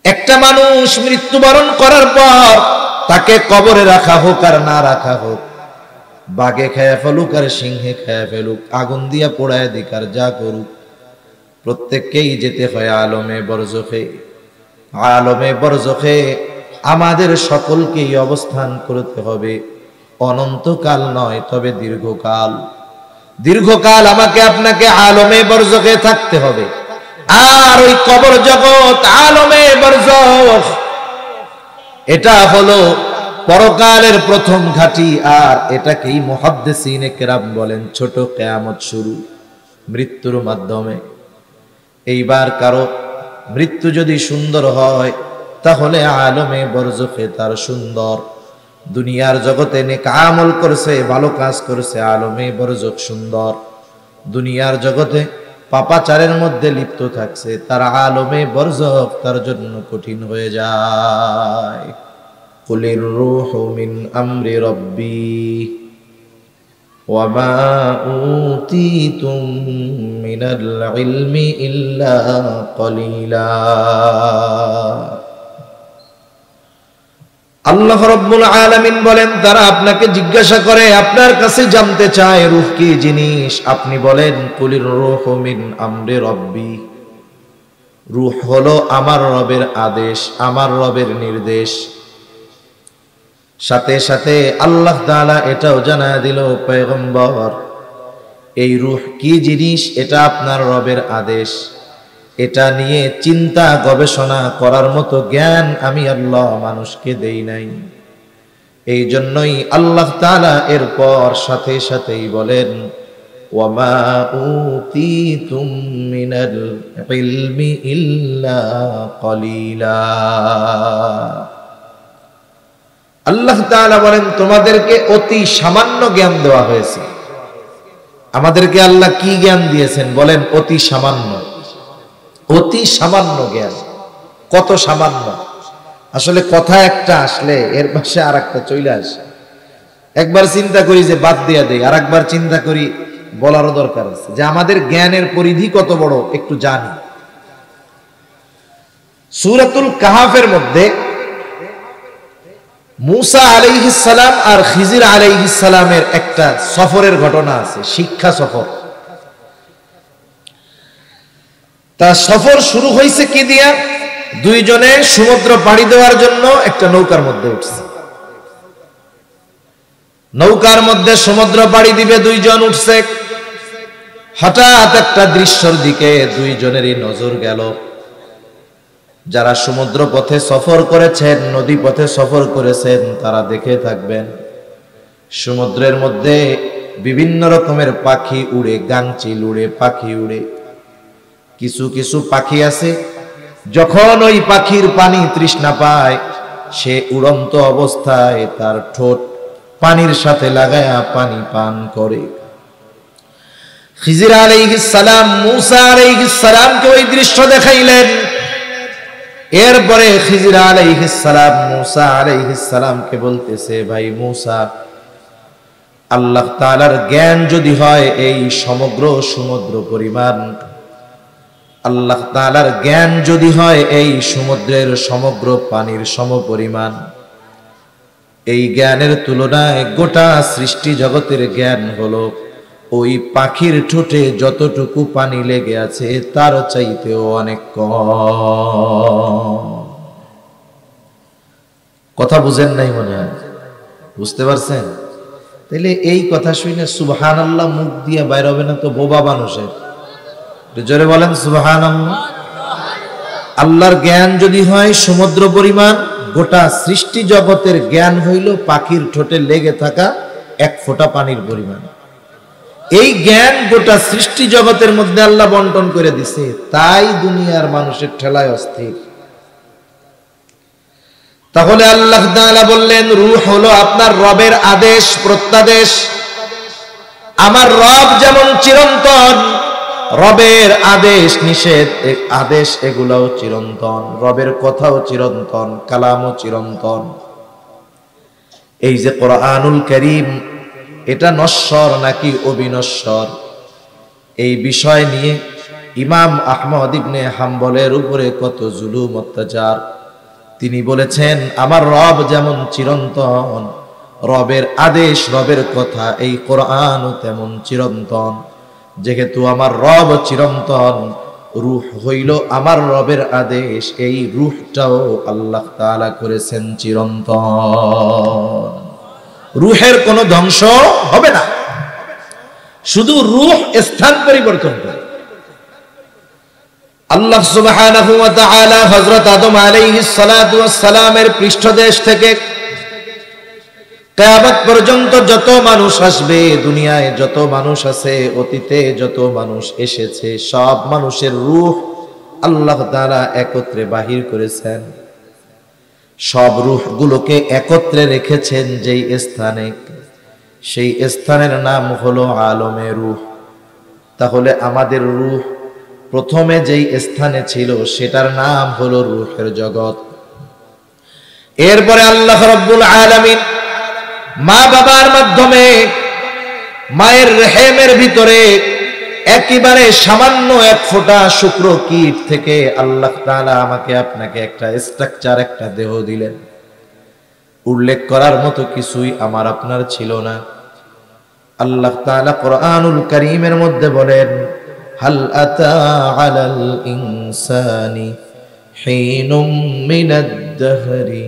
একটা মানুষ মৃত্যুবরণ করার পর তাকে কবরে রাখা হোক আর না রাখা হোক, বাঘে খেয়ে ফেলুক আর সিংহে খেয়ে ফেলুক, আগুন দিয়া পোড়ায় দিক আর যা করুক, প্রত্যেককেই যেতে হয় আলমে বরজখে। আলমে বরজখে আমাদের সকলকেই অবস্থান করতে হবে, অনন্তকাল নয় তবে দীর্ঘকাল। দীর্ঘকাল আমাকে আপনাকে আলমে বরজখে থাকতে হবে। আর ওই কবর জগৎ আলমে বরজখ, এটা হলো পরকালের প্রথম ঘাঁটি। আর এটাকেই মুহাদ্দিসিনে কেরাম বলেন ছোট কিয়ামত শুরু, মৃত্যুর মাধ্যমে। এইবার কারো মৃত্যু যদি সুন্দর হয় তাহলে আলমে বরজখে তার সুন্দর। দুনিয়ার জগতে নেক আমল করছে, ভালো কাজ করছে, আলমে বরজখ সুন্দর। দুনিয়ার জগতে পাপাচারের মধ্যে লিপ্ত থাকছে, তার আলমে বরজখ তার জন্য কঠিন হয়ে যায়। কুলির রূহু মিন আমরি রাব্বি ওয়া মা উতীতুম মিনাল ইলমি ইল্লা কলিলা। আল্লাহ রাব্বুল আলামিন বলেন, তারা আপনাকে জিজ্ঞাসা করে, আপনার কাছে জানতে চায় রূহ কি জিনিস। আপনি বলেন, কুলির রূহু মিন আমরি রাব্বি, রূহ হলো আমার রবের আদেশ, আমার রবের নির্দেশ। সাথে সাথে আল্লাহ তাআলা এটাও জানায় দিল, পয়গম্বর এই রূহ কি জিনিস এটা আপনার রবের আদেশ। এটা নিয়ে চিন্তা গবেষণা করার মতো জ্ঞান আমি আল্লাহ মানুষকে দেই নাই। এই জন্যই আল্লাহ তাআলা এরপর সাথে সাথেই বলেন, ওয়া মা উতীতুম মিনাল ইলমি ইল্লা কলিলা। আল্লাহ তাআলা বলেন, তোমাদেরকে অতি সামান্য জ্ঞান দেওয়া হয়েছে। আমাদেরকে আল্লাহ কি জ্ঞান দিয়েছেন বলেন? অতি সামান্য। অতি সামান্য জ্ঞান। কত সামান্য! আসলে কথা একটা আসলে এর পাশে আর একটা চলে আসে। একবার চিন্তা করি যে বাদ দিয়া দেই, আর একবার চিন্তা করি বলারও দরকার আছে যে আমাদের জ্ঞানের পরিধি কত বড় একটু জানি। সূরাতুল কাহাফের মধ্যে মূসা আলাইহিস সালাম আর খিজির আলাইহিস সালামের একটা সফরের ঘটনা আছে, শিক্ষা সফর। তা সফর শুরু হয়েছে কি দিয়া? দুইজনে সমুদ্র পাড়ি দেওয়ার জন্য একটা নৌকার মধ্যে উঠছে। নৌকার মধ্যে সমুদ্র পাড়ি দিবে, দুইজন উঠছে। হঠাৎ একটা দৃশ্যের দিকে দুইজনেরই নজর গেল। যারা সমুদ্র পথে সফর করেছেন, নদী পথে সফর করেছেন, তারা দেখে থাকবেন সমুদ্রের মধ্যে বিভিন্ন রকমের পাখি উড়ে, গাংচিল উড়ে, পাখি উড়ে। কিছু কিছু পাখি আছে, যখন ওই পাখির পানি তৃষ্ণা পায়, সে উড়ন্ত অবস্থায় তার ঠোঁট পানির সাথে লাগায়া পানি পান করে। খিজির আলাইহিস সালাম মূসা আলাইহিস সালামকে ওই দৃশ্য দেখাইলেন। এরপরে খিজির আলাইহিস সালাম মূসা আলাইহিস সালামকে বলতেছে, ভাই মূসা, আল্লাহ তাআলার জ্ঞান যদি হয় এই সমগ্র সমুদ্র পরিমাণ, আল্লাহ তাআলার জ্ঞান যদি হয় এই সমুদ্রের সমগ্র পানির সমপরিমাণ, এই জ্ঞানের তুলনায় গোটা সৃষ্টি জগতের জ্ঞান হলো ওই পাখির ঠোঁটে যতটুকু পানি লেগে আছে তার চাইতেও অনেক কম। কথা বুঝেন নাই মনে হয়? বুঝতে পারছেন? তাহলে এই কথা শুনে সুবহানাল্লাহ মুখ দিয়ে বাইর হবে না তো বোবা মানুষের? জোরে বলেন সুবহানাল্লাহ। আল্লাহর জ্ঞান যদি হয় সমুদ্র পরিমাণ, গোটা সৃষ্টি জগতের জ্ঞান হইল পাখির ঠোঁটে লেগে থাকা এক ফোঁটা পানির পরিমাণ। এই জ্ঞান গোটা সৃষ্টি জগতের মধ্যে আল্লাহ বন্টন করে দিছে, তাই দুনিয়ার মানুষের ঠেলায় অস্থির। তাহলে আল্লাহ তাআলা বললেন, রূহ হলো আপনার রবের আদেশ প্রত্যাদেশ। আমার রব যেমন চিরন্তন, রবের আদেশ নিষেধ আদেশ এগুলাও চিরন্তন, রবের কথাও চিরন্তন, কালামও চিরন্তন। এই যে কোরআনুল কারীম, এটা নশ্বর নাকি অবিনশ্বর, এই বিষয় নিয়ে ইমাম আহমদ ইবনে হাম্বলের উপরে কত জুলুম অত্যাচার। তিনি বলেছেন আমার রব যেমন চিরন্তন, রবের আদেশ রবের কথা এই কোরআনও তেমন চিরন্তন। যেহেতু আমার রব চিরন্তন, রূহ হইল আমার রবের আদেশ, এই রূহটাও আল্লাহ তাআলা করেছেন চিরন্তন। রূহের কোনো ধ্বংস হবে না, শুধু রূহ স্থান পরিবর্তন করে। আল্লাহ সুবহানাহু ওয়া তাআলা হযরত আদম আলাইহিস সালাতু ওয়াস সালামের পৃষ্ঠদেশ থেকে কিয়ামত পর্যন্ত যত মানুষ আসবে, দুনিয়ায় যত মানুষ আছে, অতীতে যত মানুষ এসেছে, সব মানুষের রূহ আল্লাহ তাআলা একত্রে বাহির করেছেন। সব রূহগুলোকে একত্রে রেখেছেন যেই স্থানে, সেই স্থানের নাম হলো আলমে রূহ। তাহলে আমাদের রূহ প্রথমে যেই স্থানে ছিল সেটার নাম হলো রূহের জগৎ। এরপরে আল্লাহ রাব্বুল আলামিন মা বাবার মাধ্যমে মায়ের রেহেমের ভিতরে একেবারে সামান্য এক ফোঁটা শুক্র কীট থেকে আল্লাহ তাআলা আমাকে আপনাকে একটা স্ট্রাকচার, একটা দেহ দিলেন। উল্লেখ করার মতো কিছুই আমার আপনার ছিল না। আল্লাহ তাআলা কোরআনুল কারীমের মধ্যে বলেন, হাল আতা আলাল ইনসানি হিনুম মিনাদ দাহরি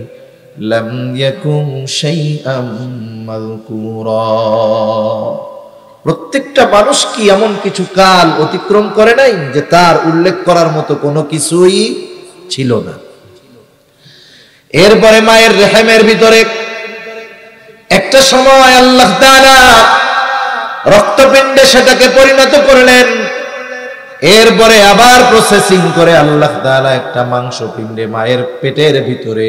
লাম ইয়াকুন শাইআম মাযকুরা। প্রত্যেকটা মানুষ কি এমন কিছু কাল অতিক্রম করে নাই যে তার উল্লেখ করার মতো কোনো কিছুই ছিল না। এরপরে মায়ের রেহেমের ভিতরে একটা সময় আল্লাহ তাআলা রক্তপিণ্ডে সেটাকে পরিণত করলেন। এরপরে আবার প্রসেসিং করে আল্লাহ তাআলা একটা মাংসপিণ্ডে মায়ের পেটের ভিতরে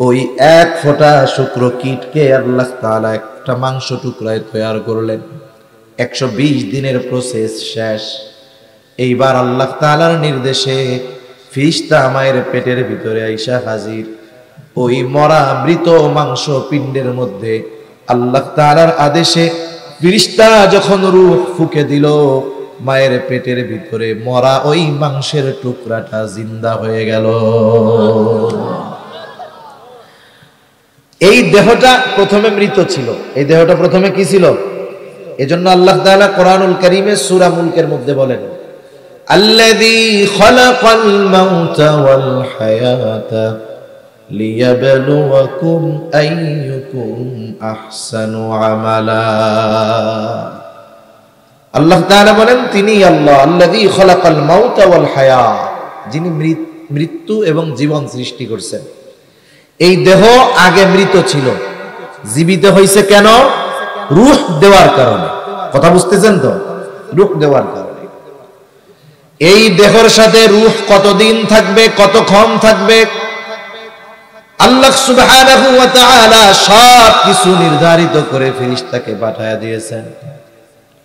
ওই এক ফোঁটা শুক্র কীটকে আল্লাহ তাআলা একটা মাংস টুকরায় তৈরি করলেন। 120 দিনের প্রসেস শেষ। এইবার আল্লাহ তাআলার নির্দেশে ফিরিস্তা মায়ের পেটের ভিতরে আইসা হাজির। ওই মরা মৃত মাংস পিণ্ডের মধ্যে আল্লাহ তাআলার আদেশে ফিরিস্তা যখন রূহ ফুঁকে দিল, মায়ের পেটের ভিতরে মরা ওই মাংসের টুকরাটা জিন্দা হয়ে গেল। এই দেহটা প্রথমে মৃত ছিল, এই দেহটা প্রথমে কি ছিল? এজন্য আল্লাহ তাআলা কোরআনুল কারীমে সূরা মুলকের মধ্যে বলেন, আল্লাযী খালাকাল মাউতা ওয়াল হায়াতা লিয়াবলুয়াকুম আইয়ুকুম আহসানু আমালা। আল্লাহ তাআলা বলেন তিনি আল্লাহ, আল্লাযী খালাকাল মাউতা ওয়াল হায়াত, যিনি মৃত্যু এবং জীবন সৃষ্টি করেছেন। এই দেহ আগে মৃত ছিল, জীবিত হয়েছে কেন? রূহ দেওয়ার কারণে। কথা বুঝতেছেন তো? রূহ দেওয়ার কারণে। এই দেহের সাথে রূহ কতদিন থাকবে, কতক্ষণ থাকবে, আল্লাহ সুবহানাহু ওয়া তাআলা সব কিছু নির্ধারিত করে ফেরেশতাকে পাঠিয়ে দিয়েছেন।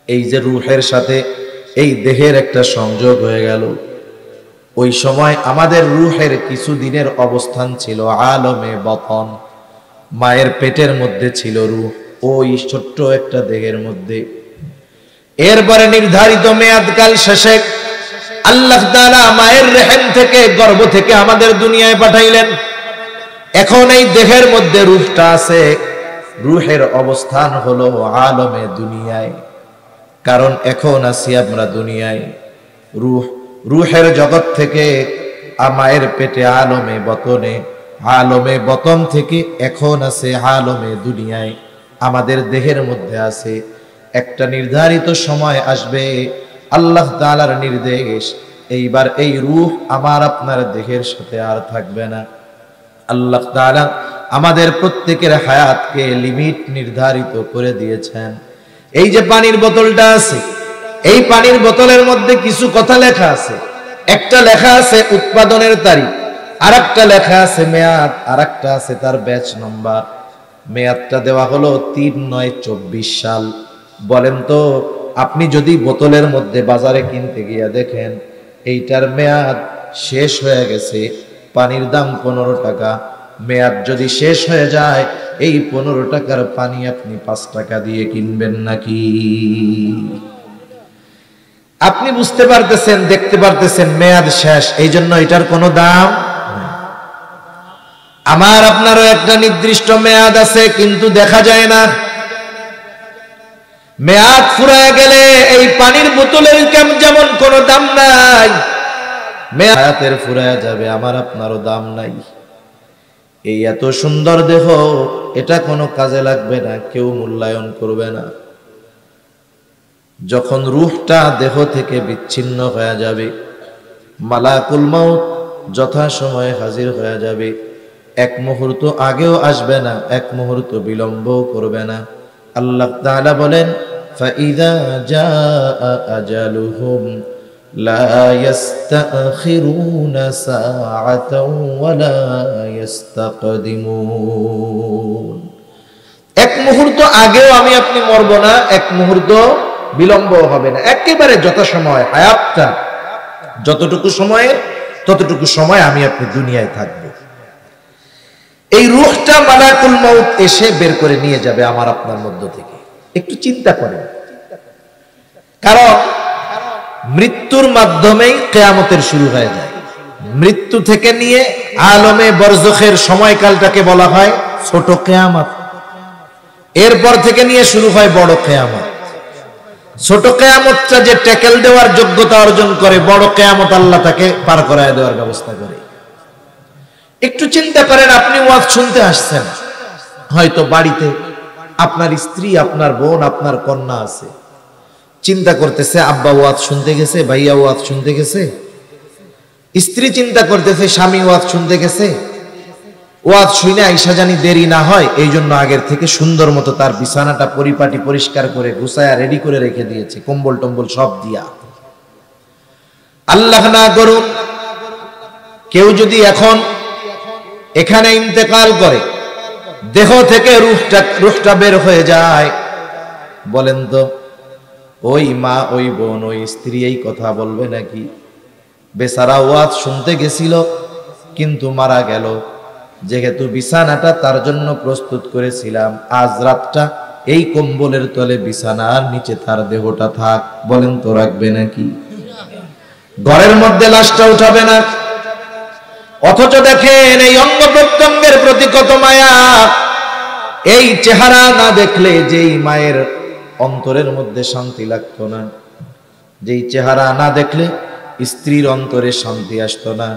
এই যে রূহের সাথে এই দেহের একটা সংযোগ হয়ে গেল, ওই সময় আমাদের রূহের কিছু দিনের অবস্থান ছিল আলমে বতন। মায়ের পেটের মধ্যে ছিল রূহ, ওই ছোট্ট একটা দেহের মধ্যে। এরপরে নির্ধারিত মেয়াদকাল শেষে আল্লাহ তাআলা মায়ের রেহেম থেকে, গর্ভ থেকে আমাদের দুনিয়ায় পাঠাইলেন। এখন এই দেহের মধ্যে রূহটা আছে, রূহের অবস্থান হলো আলমে দুনিয়ায়। কারণ এখন আছি আমরা দুনিয়ায়, রূহের জগৎ থেকে মায়ের পেটে আলমে বতনে, আলমে বতন থেকে এখন আছে আলমে দুনিয়ায়। আমাদের দেহের মধ্যে আছে, একটা নির্ধারিত সময় আসবে, আল্লাহ তাআলার নির্দেশ, এইবার এই রূহ আমার আপনার দেহের সাথে আর থাকবে না। আল্লাহ তাআলা আমাদের প্রত্যেকের হায়াতকে লিমিট নির্ধারিত করে দিয়েছেন। এই যে পানির বোতলটা আছে, এই পানির বোতলের মধ্যে কিছু কথা লেখা আছে। একটা লেখা আছে উৎপাদনের তারিখ, আরেকটা লেখা আছে মেয়াদ, আরেকটা আছে তার ব্যাচ নম্বর। মেয়াদটা দেওয়া হলো ৩/৯/২৪ সাল। বলেন তো, আপনি যদি বোতলের মধ্যে বাজারে কিনতে গিয়ে দেখেন এইটার মেয়াদ শেষ হয়ে গেছে, পানির দাম 15 টাকা, মেয়াদ যদি শেষ হয়ে যায় এই 15 টাকার পানি আপনি 5 টাকা দিয়ে কিনবেন নাকি? আপনি বুঝতে পারতেছেন, দেখতে পারতেছেন মেয়াদ শেষ, এই জন্য এটার কোনো দাম। আমার আপনারও একটা নির্দিষ্ট মেয়াদ আছে, কিন্তু দেখা যায় না। মেয়াদ ফুরায় গেলে এই পানির বোতলের যেমন কোনো দাম নাই, মেয়াদের ফুরায় যাবে, আমার আপনারও দাম নাই। এই এত সুন্দর দেহ, এটা কোনো কাজে লাগবে না, কেউ মূল্যায়ন করবে না। যখন রূহটা দেহ থেকে বিচ্ছিন্ন হয়ে যাবে, মালাকুল মাউত যথাসময়ে হাজির হয়ে যাবে। এক মুহূর্ত আগেও আসবে না, এক মুহূর্ত বিলম্বও করবে না। আল্লাহ তাআলা বলেন, ফাইযা জাআ আজালুহুম লা ইস্তাখিরুনা সাআতাও ওয়া লা ইস্তাকদিমুন। এক মুহূর্ত আগেও আমি আপনি মরব না, এক মুহূর্ত বিলম্ব হবে না, একেবারে যথাসময় হায়াতটা যতটুকু সময়ে ততটুকু সময় আমি আপনি দুনিয়ায় থাকব। এই রূহটা মালাকুল মাউত এসে বের করে নিয়ে যাবে আমার আপনার মধ্য থেকে। একটু চিন্তা করেন, কারণ মৃত্যুর মাধ্যমেই কিয়ামতের শুরু হয়ে যায়। মৃত্যু থেকে নিয়ে আলমে বরজখের সময়কালটাকে বলা হয় ছোট কিয়ামত। এরপর থেকে নিয়ে শুরু হয় বড় কিয়ামত। ছোট কিয়ামতটা যে ট্যাকেল দেওয়ার যোগ্যতা অর্জন করে, বড় কিয়ামত আল্লাহ তাকে পার করায় দেওয়ার ব্যবস্থা করে। একটু চিন্তা করেন, আপনি ওয়াজ শুনতে আসছেন, হয়তো বাড়িতে আপনার স্ত্রী, আপনার বোন, আপনার কন্যা আছে, চিন্তা করতেছে আব্বা ওয়াজ শুনতে গেছে, ভাইয়া ওয়াজ শুনতে গেছে। স্ত্রী চিন্তা করতেছে স্বামী ওয়াজ শুনতে গেছে, ওয়াজ শুনে আইসা জানি দেরি না হয়, এই জন্য আগের থেকে সুন্দর মতো তার বিছানাটা পরিপাটি পরিষ্কার করে গুছায়া রেডি করে রেখে দিয়েছে, কম্বল টম্বল সব দিয়া। আল্লাহ না করুন কেউ যদি এখন এখানে ইন্তেকাল করে, দেহ থেকে রূহটা বের হয়ে যায়, বলেন তো ওই মা, ওই বোন, ওই স্ত্রী এই কথা বলবে নাকি? বেচারা ওয়াজ শুনতে গেছিল কিন্তু মারা গেল, যেহেতু বিছানাটা তার জন্য প্রস্তুত করেছিলাম, আজ রাতটা এই কম্বলের তলে বিছানার নিচে তার দেহটা থাক, বলেন তো রাখবে নাকি? ঘরের মধ্যে লাশটা উঠাবে না। অথচ দেখেন এই অঙ্গ প্রত্যঙ্গের প্রতি কত মায়া। এই চেহারা না দেখলে যেই মায়ের অন্তরের মধ্যে শান্তি লাগতো না, যেই চেহারা না দেখলে স্ত্রীর অন্তরে শান্তি আসতো না,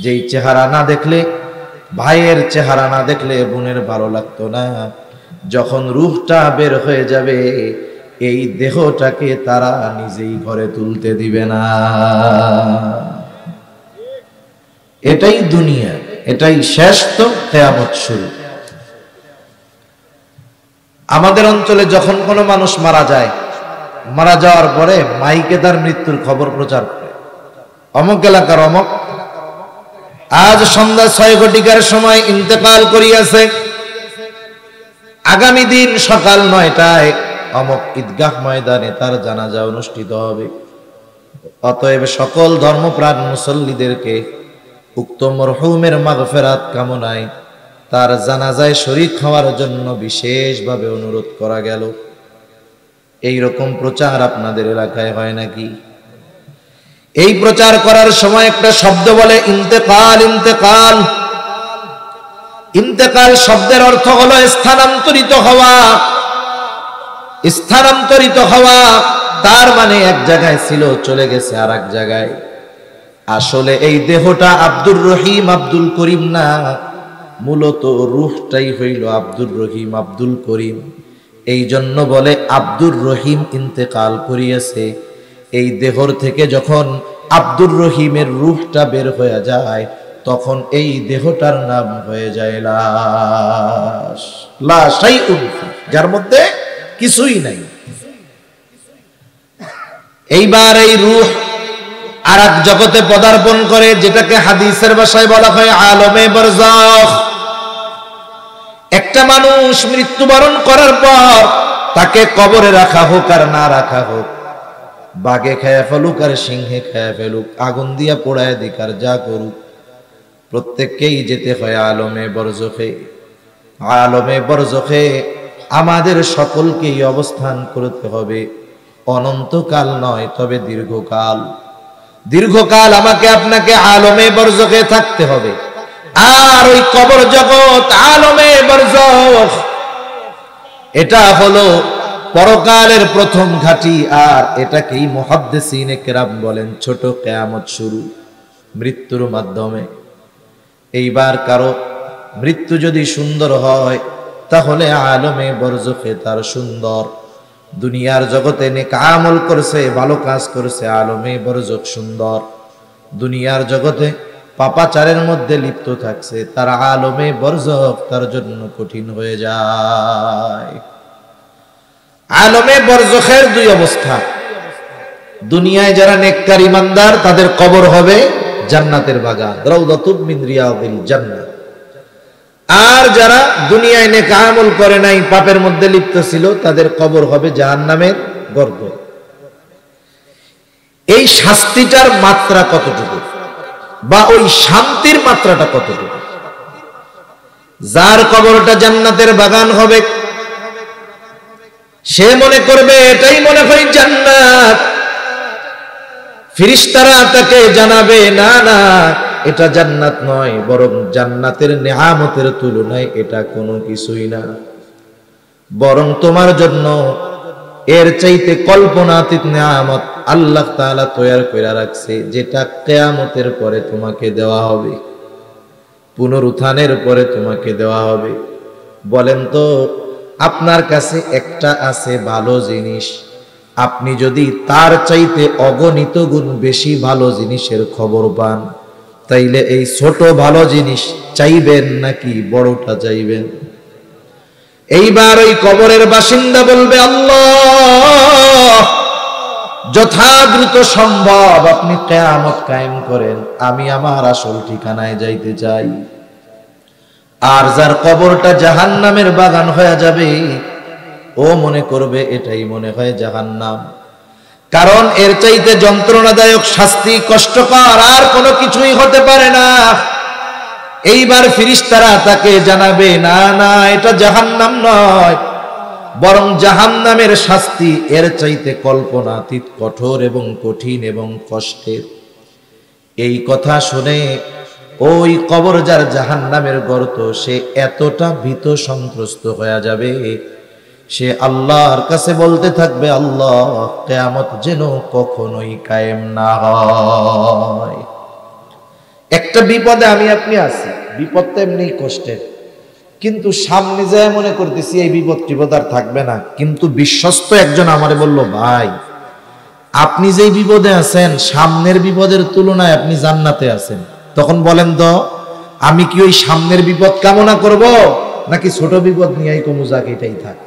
যেই চেহারা না দেখলে ভাইয়ের চেহারা না দেখলে বোনের ভালো লাগতো না, যখন রূহটা বের হয়ে যাবে এই দেহটাকে তারা নিজেই ঘরে তুলতে দিবে না। এটাই দুনিয়া, এটাই শেষ, তো কিয়ামত শুরু। আমাদের অঞ্চলে যখন কোনো মানুষ মারা যায়, মারা যাওয়ার পরে মাইকে তার মৃত্যুর খবর প্রচার করে, অমুক এলাকার অমুক আজ সন্ধ্যা 6 ঘটিকার সময় ইন্তেকাল করিয়াছে, আগামী দিন সকাল 9টায় অমুক ঈদগাহ ময়দানে তার জানাজা অনুষ্ঠিত হবে। অতএব সকল ধর্মপ্রাণ মুসল্লিদেরকে উক্ত মরহুমের মাগফিরাত কামনায় তার জানাজায় শরীক হওয়ার জন্য বিশেষভাবে অনুরোধ করা গেল। এই রকম প্রচার আপনাদের এলাকায় হয় নাকি? এই প্রচার করার সময় একটা শব্দ বলে ইন্তেকাল। ইন্তেকাল, ইন্তেকাল শব্দের অর্থ হলো স্থানান্তরিত হওয়া। স্থানান্তরিত হওয়া তার মানে এক জায়গায় ছিল, চলে গেছে আর এক জায়গায়। আসলে এই দেহটা আব্দুর রহিম আব্দুল করিম না, মূলত রূহটাই হইল আব্দুর রহিম আব্দুল করিম। এই জন্য বলে আব্দুর রহিম ইন্তেকাল করিয়াছে। এই দেহর থেকে যখন আব্দুর রহিমের রূহটা বের হয়ে যায়, তখন এই দেহটার নাম হয়ে যায় লাশ। লাশাইউন, যার মধ্যে কিছুই নাই। এইবার এই রূহ আর এক জগতে পদার্পণ করে, যেটাকে হাদিসের ভাষায় বলা হয় আলমে বরজাখ। একটা মানুষ মৃত্যুবরণ করার পর তাকে কবরে রাখা হোক আর না রাখা হোক, বাঘে খেয়ে ফেলুক আর সিংহে খেয়ে ফেলুক, আগুন দিয়া পোড়ায় দিক আর যা করুক, প্রত্যেককেই যেতে হয় আলমে বরজখে। আলমে বরজখে আমাদের সকলকেই অবস্থান করতে হবে। অনন্তকাল নয়, তবে দীর্ঘকাল। দীর্ঘকাল আমাকে আপনাকে আলমে বরজখে থাকতে হবে। আর ওই কবর জগৎ আলমে বরজখ, এটা হলো পরকালের প্রথম ঘাঁটি। আর এটাকেই মুহাদ্দিসিনে কেরাম বলেন ছোট কিয়ামত শুরু, মৃত্যুর মাধ্যমে। এইবার কারো মৃত্যু যদি সুন্দর হয়, তাহলে আলমে বরজখে তার সুন্দর। দুনিয়ার জগতে নেক আমল করছে, ভালো কাজ করছে, আলমে বরজখ সুন্দর। দুনিয়ার জগতে পাপাচারের মধ্যে লিপ্ত থাকছে, তার আলমে বরজখ তার জন্য কঠিন হয়ে যায়। আলমে বরজখের দুই অবস্থা। দুনিয়ায় যারা নেককার ইমানদার, তাদের কবর হবে জান্নাতের বাগান, রাউদাতুম মিন রিয়াদিল জান্নাহ। আর যারা দুনিয়ায় নেক আমল করে নাই, পাপের মধ্যে লিপ্ত ছিল, তাদের কবর হবে জাহান্নামের গর্ত। এই শাস্তিটার মাত্রা কতটুকু, বা ওই শান্তির মাত্রাটা কতটুকু? যার কবরটা জান্নাতের বাগান হবে, সে মনে করবে এটাই মনে হয় জান্নাত। ফেরেশতারা তাকে জানাবে, না না, এটা জান্নাত নয়, বরং জান্নাতের নেয়ামতের তুলনায় এটা কোনো কিছুই না। বরং তোমার জন্য এর চাইতে কল্পনাতীত নেয়ামত আল্লাহ তাআলা তৈরি করে রাখছে, যেটা কিয়ামতের পরে তোমাকে দেওয়া হবে, পুনরুত্থানের পরে তোমাকে দেওয়া হবে। বলেন তো, আপনার কাছে একটা আছে ভালো জিনিস, আপনি যদি তার চাইতে অগণিত গুণ বেশি ভালো জিনিসের খবর পান, তাইলে এই ছোট ভালো জিনিস চাইবেন নাকি বড়টা চাইবেন? এইবার ওই কবরের বাসিন্দা বলবে, আল্লাহ, যথাদ্রুত সম্ভব আপনি কিয়ামত কায়েম করেন, আমি আমার আসল ঠিকানায় যাইতে চাই। আর যার কবরটা জাহান্নামের বাগান হয়ে যাবে, ও মনে করবে এটাই মনে হয় জাহান্নাম। কারণ এর চাইতে যন্ত্রণাদায়ক শাস্তি, কষ্টকর আর কোনো কিছুই হতে পারে না। এইবার ফেরেশতারা তাকে জানাবে, না না, এটা জাহান্নাম নয়, বরং জাহান্নামের শাস্তি এর চাইতে কল্পনাতীত কঠোর এবং কঠিন এবং কষ্টের। এই কথা শুনে ওই কবর যার জাহান্নামের গর্ত, সে এতটা ভীত সন্ত্রস্ত হয়ে যাবে, সে আল্লাহর কাছে বলতে থাকবে, আল্লাহ, কিয়ামত যেন কখনোই কায়েম না হয়। একটা বিপদে আমি আপনি আছি, বিপদটা এমনি কষ্টের, কিন্তু সামনে যায় মনে করতেছি এই বিপদ আর থাকবে না। কিন্তু বিশ্বস্ত একজন আমারে বলল, ভাই, আপনি যেই বিপদে আছেন, সামনের বিপদের তুলনায় আপনি জান্নাতে আছেন। তখন বলেন তো, আমি কি ওই সামনের বিপদ কামনা করব, নাকি ছোট বিপদ নিয়েই কমু, যাক এটাই থাক?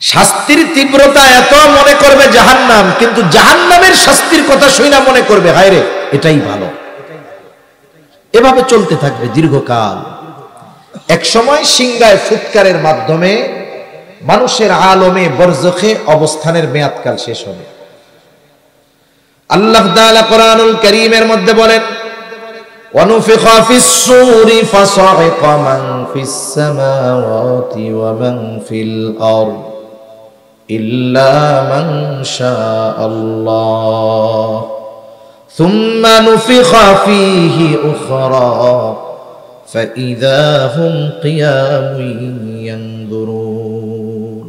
শাস্তির তীব্রতা এত, মনে করবে জাহান্নাম, কিন্তু জাহান্নামের শাস্তির কথা শুনে মনে করবে, হায় রে, এটাই ভালো। এভাবে চলতে থাকবে দীর্ঘকাল। এক সময় সিংহায় ফুৎকারের মাধ্যমে মানুষের আলমে বরজখে অবস্থানের মেয়াদকাল শেষ হবে। আল্লাহ তাআলা কোরআনুল কারীমের মধ্যে বলেন, ওয়ানুফিখা ফিস-সূরি ফাসাইকা মান ফিস-সামাওয়াতি ওয়া মান ফিল আরদ ইল্লা মান শাআল্লাহ সুম্মা নুফিখা ফীহি উখরা ফাইযা হুম কিয়ামুন ইয়ানজুরুন।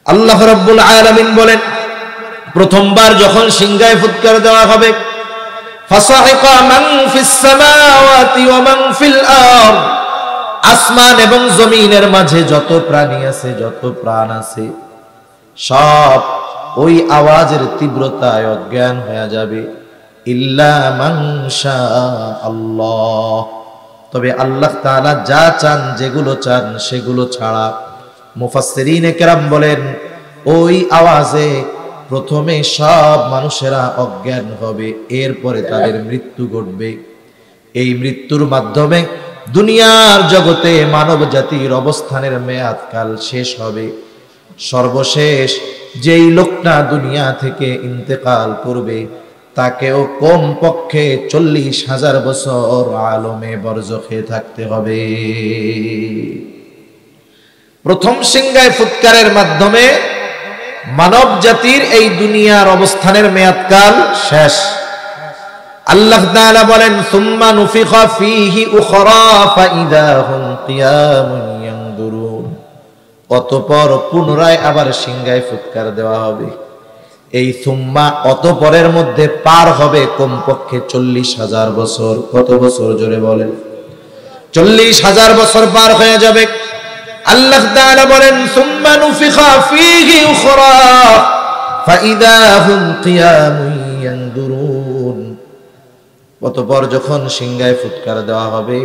আল্লাহ রাব্বুল আলামিন বলেন, প্রথমবার যখন সিংহায় ফুৎকার দেওয়া হবে, ফাসাইকা মান ফিস সামাওয়াতি ওয়া মান ফিল আরদ, আসমান এবং জমিনের মাঝে যত প্রাণী আছে, যত প্রাণ আছে, সব ওই আওয়াজের তীব্রতায় অজ্ঞান হয়ে যাবে। ইল্লা মান শাআল্লাহ, তবে আল্লাহ তাআলা যা চান, যেগুলো চান সেগুলো ছাড়া। মুফাসসিরিনে কেরাম বলেন, ওই আওয়াজে প্রথমে সব মানুষেরা অজ্ঞান হবে, এরপরে তাদের মৃত্যু ঘটবে। এই মৃত্যুর মাধ্যমে দুনিয়ার জগতে মানব জাতির অবস্থানের মেয়াদকাল শেষ হবে। সর্বশেষ যেই লোকটা দুনিয়া থেকে ইন্তেকাল করবে, তাকেও কমপক্ষে 40,000 বছর আলমে বরজখে থাকতে হবে। প্রথম সিংহায় ফুৎকারের মাধ্যমে মানব জাতির এই দুনিয়ার অবস্থানের মেয়াদকাল শেষ। আল্লাহ তাআলা বলেন সুম্মা নুফিখা ফীহি উখরা ফাইদা হুম কিয়ামুন ইয়ানদুরুন, অতঃপর পুনরায় আবার সিংহায় ফুৎকার দেওয়া হবে। এই সুম্মা অতঃপরের মধ্যে পার হবে কমপক্ষে 40,000 বছর। কত বছর জোরে বলেন? 40,000 বছর পার হয়ে যাবে। আল্লাহ তাআলা বলেন সুম্মা নুফিখা ফীহি উখরা ফাইদা হুম কিয়ামুন ইয়ানদুরুন, অতঃপর যখন সিংহায় ফুৎকার দেওয়া হবে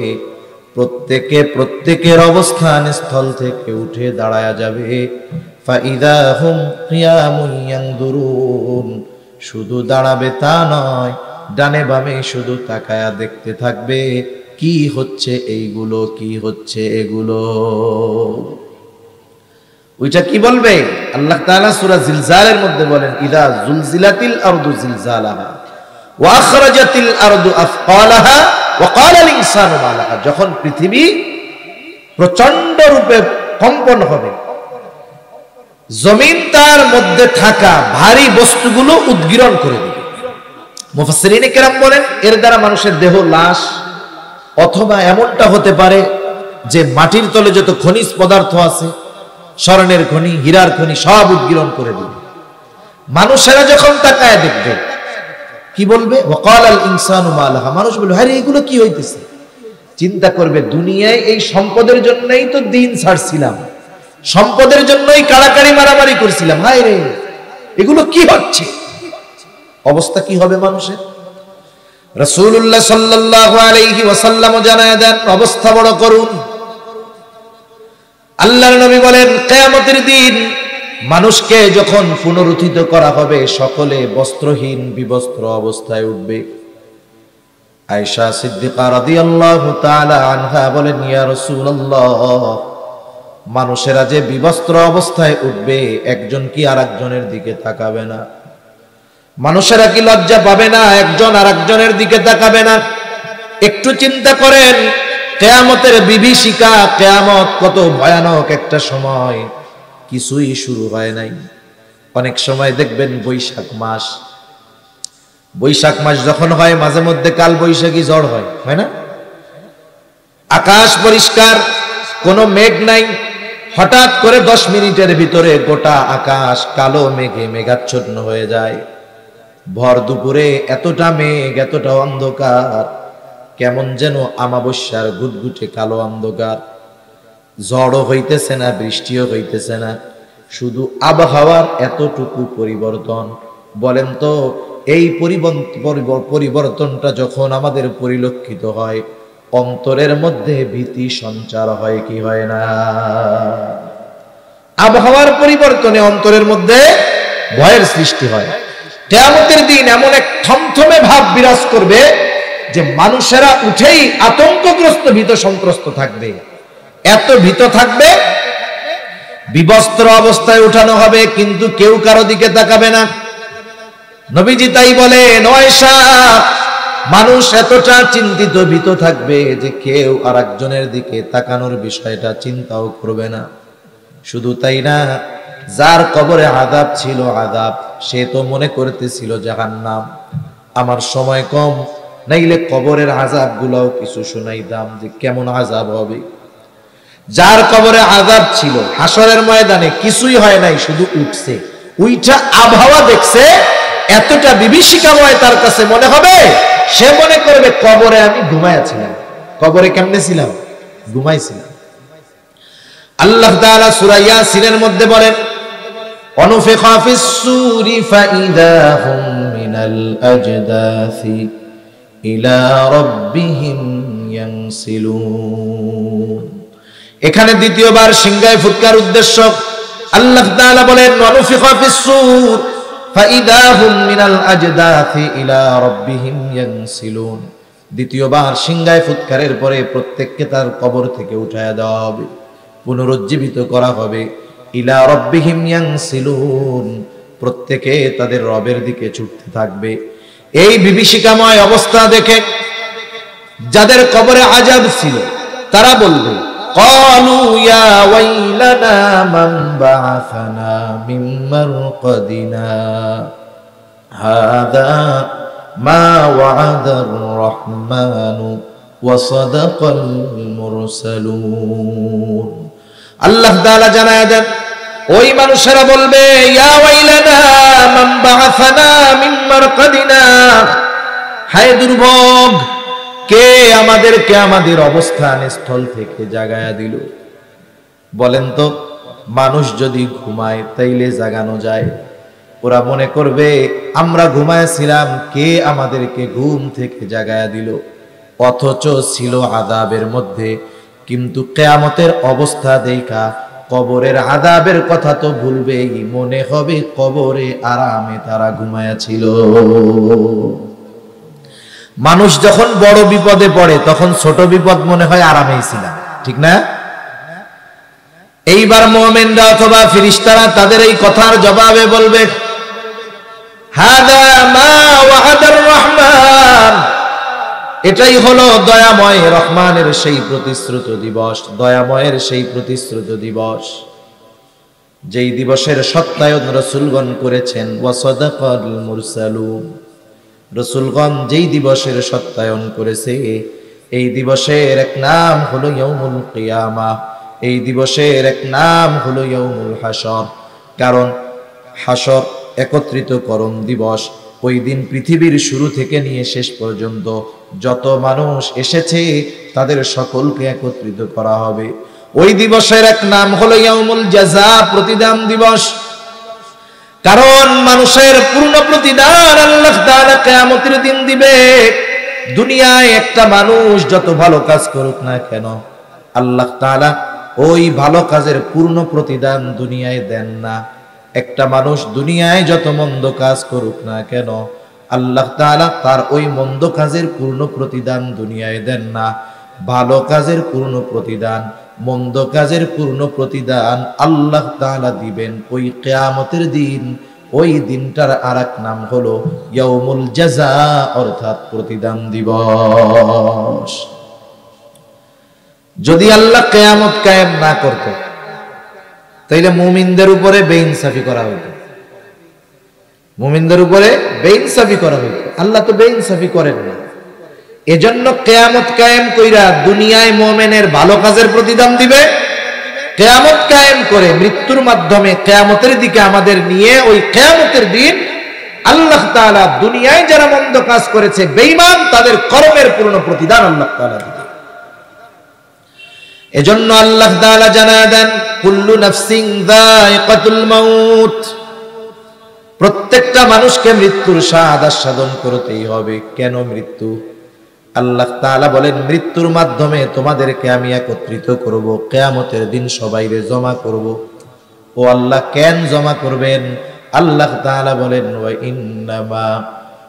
প্রত্যেকের অবস্থান স্থল থেকে উঠে দাঁড়ায়া যাবে। ফাইদা হুম কিয়ামুন ইয়ানদুরুন, শুধু দাঁড়াবে তা নয়, ডানে বামে শুধু তাকায়া দেখতে থাকবে কি হচ্ছে এইগুলো, কি হচ্ছে এগুলো। ওইটা কি বলবে? আল্লাহ তাআলা সূরা জিলজালের মধ্যে বলেন ইদা জুলজিলাতিল আরদু জিলজালাহা ওয়া আখরাজাতিল আরদু আফকালাহা ওয়া ক্বালাল ইনসানু মা লাহা, যখন পৃথিবী প্রচন্ড রূপে কম্পন হবে, জমিন তার মধ্যে থাকা ভারী বস্তুগুলো উদ্গীরণ করে দিবে। মুফাসসিরিনে কেরাম বলেন এর দ্বারা মানুষের দেহ, লাশ, অথবা এমনটা হতে পারে যে মাটির তলে যত খনিজ পদার্থ আছে, স্বর্ণের খনি, হীরার খনি, সব উদ্গীরণ করে দিবে। মানুষেরা যখন তাকায় দেখবে কি বলবে? ওয়াকালাল ইনসানু মা লাহা, মানুষ বলবে আরে এগুলো কি হইতেছে? চিন্তা করবে দুনিয়ায় এই সম্পদের জন্যই তো দিন ছাড়ছিলাম, সম্পদের জন্যই কাড়াকাড়ি মারামারি করছিলাম, হায় রে এগুলো কি হচ্ছে? অবস্থা কি হবে মানুষের? রাসূলুল্লাহ সাল্লাল্লাহু আলাইহি ওয়াসাল্লাম জানায় দেন অবস্থা বড় করুন। আল্লাহর নবী বলেন কিয়ামতের দিন মানুষকে যখন পুনরুত্থিত করা হবে সকলে বস্ত্রহীন বিবস্ত্র অবস্থায় উঠবে। আয়েশা সিদ্দিকা রাদিয়াল্লাহু তাআলা আনহা বলেন ইয়া রাসূলুল্লাহ, মানুষেরা যে বিবস্ত্র অবস্থায় উঠবে একজন কি আরেকজনের দিকে তাকাবে না? মানুষেরা কি লজ্জা পাবে না? একজন আরেকজনের দিকে তাকাবে না? একটু চিন্তা করেন কিয়ামতের বিভীষিকা, কিয়ামত কত ভয়ানক একটা সময়, কিছুই শুরু হয় নাই। অনেক সময় দেখবেন বৈশাখ মাস যখন হয় মাঝে মধ্যে কাল বৈশাখী ঝড় হয়, হয় না? আকাশ পরিষ্কার, কোনো মেঘ নাই, হঠাৎ করে 10 মিনিটের ভিতরে গোটা আকাশ কালো মেঘে মেঘাচ্ছন্ন হয়ে যায়। ভর দুপুরে এতটা মেঘ, এতটা অন্ধকার, কেমন যেন আমাবস্যার গুটগুটে কালো অন্ধকার। ঝড়ও হইতেছে না, বৃষ্টিও হইতেছে না, শুধু আবহাওয়ার এতটুকু পরিবর্তন। বলেন তো এই পরিবর্তনটা যখন আমাদের পরিলক্ষিত হয় অন্তরের মধ্যে ভীতি সঞ্চার হয় কি হয় না? আবহাওয়ার পরিবর্তনে অন্তরের মধ্যে ভয়ের সৃষ্টি হয়। কিয়ামতের দিন এমন এক থমথমে ভাব বিরাজ করবে যে মানুষেরা উঠেই আতঙ্কগ্রস্ত, ভীত সন্ত্রস্ত থাকবে। এত ভীত থাকবে, বিবস্ত্র অবস্থায় উঠানো হবে কিন্তু কেউ কারো দিকে তাকাবে না। নবীজি তাই বলেন আয়েশা, মানুষ এতটা চিন্তিত ভীত থাকবে যে কেউ আরেকজনের দিকে তাকানোর বিষয়টা চিন্তাও করবে না। শুধু তাই না, যার কবরে আযাব ছিল আযাব, সে তো মনে করতেছিল জাহান্নাম। আমার সময় কম, নাইলে কবরের আযাব গুলাও কিছু শুনাইতাম যে কেমন আযাব হবে। যার কবরে আযাব ছিল হাসরের ময়দানে কিছুই হয় নাই, শুধু উঠছে, উইটা আবহাওয়া দেখছে, এতটা বিভীষিকাময় তার কাছে মনে হবে, সে মনে করবে কবরে আমি ঘুমাইছিলাম। কবরে কেমনে ছিলাম? ঘুমাইছিলাম। আল্লাহ তাআলা সূরা ইয়াসিনের মধ্যে বলেন অনুফিখা ফিস সূরি ফাইদা হুম মিনাল আজদাসি ইলা রাব্বিহিম ইয়ানসিলুন। এখানে দ্বিতীয়বার সিংহায় ফুৎকার উদ্দেশ্য। আল্লাহ তাআলা বলেন অনুফিখা ফিস সূর ফাইদা হুম মিনাল আজদাসি ইলা রাব্বিহিম ইয়ানসিলুন। দ্বিতীয়বার সিংহায় ফুৎকারের পরে প্রত্যেককে তার কবর থেকে উঠায়া দেওয়া হবে, পুনরুজ্জীবিত করা হবে। ইলা রাব্বিহিম ইয়ানসিলুন, প্রত্যেকে তাদের রবের দিকে ছুটতে থাকবে। এই বিভীষিকাময় অবস্থা দেখে যাদের কবরে আযাব ছিল তারা বলবে قالوا يا ويلنا من بعثنا من مرقدنا هذا ما وعد الرحمن وصدق المرسلون আল্লাহ তাআলা জানায় দেন ওই মানুষেরা বলবে ইয়া ওয়াইলানা মান বাআসানা মিন মারকাদিনা, হায় দুর্ভোগ, কে আমাদেরকে আমাদের অবস্থান স্থল থেকে জাগায়া দিল। বলেন তো, মানুষ যদি ঘুমায় তাইলে জাগানো যায়? ওরা মনে করবে আমরা ঘুমাইছিলাম, কে আমাদেরকে ঘুম থেকে জাগায়া দিল। অথচ ছিল আযাবের মধ্যে, কিন্তু কিয়ামতের অবস্থা দেখা কবরের আযাবের কথা তো ভুলবেই, মনে হবে কবরে আরামে তারা ঘুমায়াছিল। মানুষ যখন বড় বিপদে পড়ে তখন ছোট বিপদ মনে হয় আরামেই ছিলাম, ঠিক না? এইবার মুমিনরা অথবা ফেরেশতারা তাদের এই কথার জবাবে বলবে হাদা মা ওয়াদার রহমান, এটাই হলো দয়াময় রহমানের সেই প্রতিশ্রুত দিবস, দয়াময়ের সেই প্রতিশ্রুত দিবস, যেই দিবসের সত্যায়ন রাসূলগণ করেছেন। ওয়াসাদাকাল মুরসালুন, রাসূলগণ যেই দিবসের সত্যায়ন করেছে, এই দিবসের এক নাম হলো ইয়াউমুল কিয়ামাহ, এই দিবসের এক নাম হলো ইয়াউমুল হাসর। কারণ হাসর একত্রিতকরণ দিবস, ওই দিন পৃথিবীর শুরু থেকে নিয়ে শেষ পর্যন্ত যত মানুষ এসেছে তাদের সকলকে একত্রিত করা হবে। ওই দিবসের এক নাম হলো ইয়াউমুল জাযা, প্রতিদান দিবস। কারণ মানুষের পূর্ণ প্রতিদান আল্লাহ তাআলা কিয়ামতের দিন দিবে। দুনিয়ায় একটা মানুষ যত ভালো কাজ করুক না কেন, আল্লাহ তাআলা ওই ভালো কাজের পূর্ণ প্রতিদান দুনিয়ায় দেন না। একটা মানুষ দুনিয়ায় যত মন্দ কাজ করুক না কেন, আল্লাহ তাআলা তার ওই মন্দ কাজের পূর্ণ প্রতিদান দুনিয়ায় দেন না। ভালো কাজের পূর্ণ প্রতিদান, মন্দ কাজের পূর্ণ প্রতিদান আল্লাহ তাআলা দিবেন ওই কিয়ামতের দিন। ওই দিনটার আরেক নাম হলো ইয়াউমুল জাযা, অর্থাৎ প্রতিদান দিবস। যদি আল্লাহ কিয়ামত কায়েম না করত তাইলে মুমিনদের উপরে বেইনসাফি করা হইতো, মুমিনদের উপরে বেইনসাফি করা হইতো। আল্লাহ তো বেইনসাফি করেন না, এজন্য কিয়ামত কায়েম কইরা দুনিয়ায় মুমিনের ভালো কাজের প্রতিদান দিবে। কিয়ামত কায়েম করে মৃত্যুর মাধ্যমে কিয়ামতের দিকে আমাদের নিয়ে ওই কিয়ামতের দিন আল্লাহ তাআলা দুনিয়ায় যারা মন্দ কাজ করেছে বেঈমান, তাদের কর্মের পূর্ণ প্রতিদান আল্লাহ তাআলা দিবেন। এজন্য আল্লাহ তাআলা জানায় দেন কুল্লু নাফসিন যায়িকাতুল মাউত, প্রত্যেকটা মানুষকে মৃত্যুর স্বাদ আস্বাদন করতেই হবে। কেন মৃত্যু? আল্লাহ তাআলা বলেন মৃত্যুর মাধ্যমে তোমাদেরকে আমি একত্রিত করব, কিয়ামতের দিন সবাইরে জমা করব। ও আল্লাহ, কেন জমা করবেন? আল্লাহ তাআলা বলেন ওয়া ইন্নামা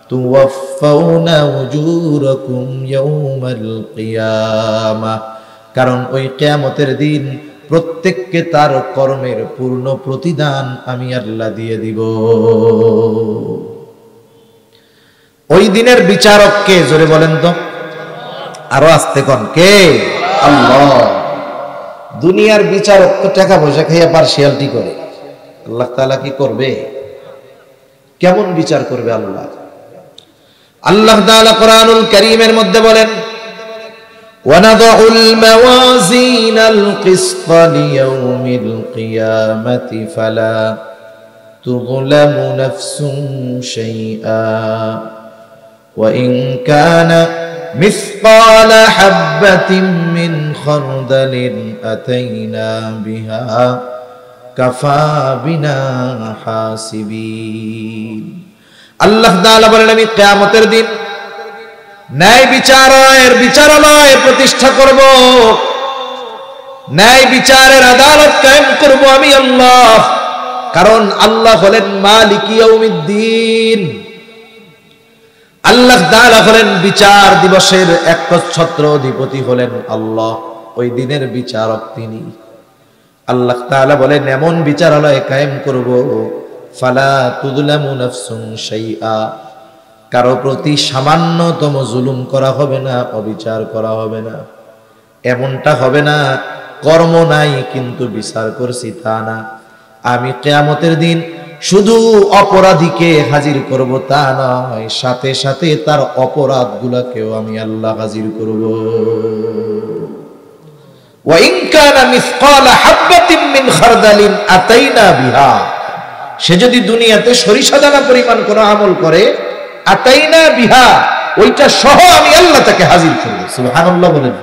তুওয়াফাউনা উজুরাকুম ইয়াউমাল কিয়ামাহ, কারণ ওই কিয়ামতের দিন প্রত্যেককে তার কর্মের পূর্ণ প্রতিদান আমি আল্লাহ দিয়ে দিব। ওই দিনের বিচারক কে? জোরে বলেন তো, আরো আস্তে কোন কে? আল্লাহ। দুনিয়ার বিচারক তো টাকা পয়সা খাইয়া পার্সিয়ালিটি করে, আল্লাহ তাআলা কি করবে? কেমন বিচার করবে আল্লাহ? আল্লাহ তাআলা কোরআনুল কারীমের মধ্যে বলেন وَنَضَعُ الْمَوَازِينَ الْقِسْطَ لِيَوْمِ الْقِيَامَةِ فَلَا تُظْلَمُ نَفْسٌ شَيْئًا وَإِنْ كَانَ مِثْقَالَ حَبَّةٍ مِّنْ خَرْدَلٍ أَتَيْنَا بِهَا كَفَى بِنَا حَاسِبِينَ। আল্লাহ তাআলা বলেন আমি কিয়ামতের দিন ন্যায় বিচারালয় প্রতিষ্ঠা করব, ন্যায় বিচারের আদালত কায়েম করব আমি আল্লাহ। কারণ আল্লাহ হলেন মালিক ইয়াউমিদ্দিন, আল্লাহ তাআলা হলেন বিচার দিবসের একচ্ছত্র অধিপতি হলেন আল্লাহ, ওই দিনের বিচারক তিনি। আল্লাহ তাআলা বলেন এমন বিচারালয় কায়েম করব ফালা তুযলামু নাফসুন শাইআ, কারো প্রতি সামান্যতম জুলুম করা হবে না, অবিচার করা হবে না। এমনটা হবে না কর্ম নাই কিন্তু বিচার করছি তা না। আমি কিয়ামতের দিন শুধু অপরাধীকে হাজির করব তা নয়, সাথে সাথে তার অপরাধগুলোকেও আমি আল্লাহ হাজির করব। ওয়া ইন কানা মিসকালা হাববাতিন মিন খারদালিন আতাইনা বিহা, সে যদি দুনিয়াতে সরিষা দানা পরিমাণ কোনো আমল করে, আতাইনা বিহা, ওইটা সহ আমি আল্লাহ তাকে হাজির করব। সুবহানাল্লাহ বলেন।